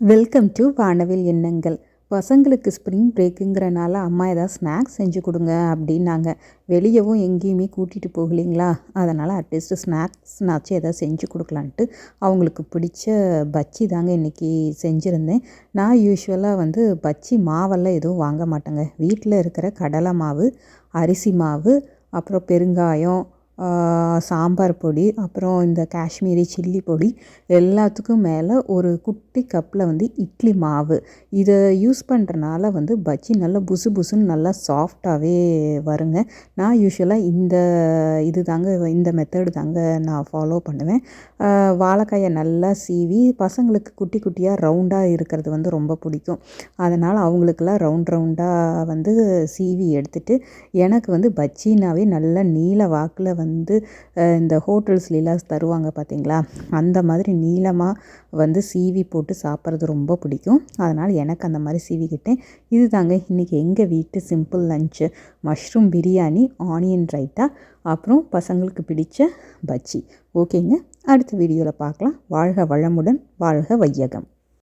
Welcome to வானவில் எண்ணங்கள். பசங்களுக்கு ஸ்ப்ரிங் பிரேக்குங்கிறனால அம்மா ஏதாவது ஸ்நாக்ஸ் செஞ்சு கொடுங்க அப்படின்னாங்க. வெளியவும் எங்கேயுமே கூட்டிகிட்டு போகலைங்களா, அதனால் அட்லீஸ்ட்டு ஸ்நாக்ஸ்னாச்சும் எதாவது செஞ்சு கொடுக்கலான்ட்டு அவங்களுக்கு பிடிச்ச பஜ்ஜி தாங்க இன்றைக்கி செஞ்சுருந்தேன். நான் யூஸ்வலாக பஜ்ஜி மாவெல்லாம் எதுவும் வாங்க மாட்டேங்க. வீட்டில் இருக்கிற கடலை மாவு, அரிசி மாவு, அப்புறம் பெருங்காயம், சாம்பார் பொடி, அப்புறம் இந்த காஷ்மீரி சில்லி பொடி, எல்லாத்துக்கும் மேலே ஒரு குட்டி கப்பில் இட்லி மாவு, இதை யூஸ் பண்ணுறனால பஜ்ஜி நல்லா புசு புசுன்னு நல்லா சாஃப்டாகவே வருங்க. நான் யூஸ்வலாக இந்த மெத்தடு தாங்க நான் ஃபாலோ பண்ணுவேன். வாழைக்காயை நல்லா சீவி, பசங்களுக்கு குட்டி குட்டியாக ரவுண்டாக இருக்கிறது ரொம்ப பிடிக்கும். அதனால் அவங்களுக்கெல்லாம் ரவுண்டாக சீவி எடுத்துட்டு, எனக்கு பஜ்ஜினாவே நல்லா நீல வாக்கில் இந்த ஹோட்டல்ஸ்லாம் தருவாங்க பார்த்தீங்களா, அந்த மாதிரி நீளமாக சீவி போட்டு சாப்பிட்றது ரொம்ப பிடிக்கும். அதனால் எனக்கு அந்த மாதிரி சீவிக்கிட்டேன். இது தாங்க இன்றைக்கி எங்கள் வீட்டு simple lunch. Mushroom biryani, onion raita, அப்புறம் பசங்களுக்கு பிடிச்ச பஜ்ஜி. ஓகேங்க, அடுத்த வீடியோவில் பார்க்கலாம். வாழ்க வளமுடன், வாழ்க வையகம்.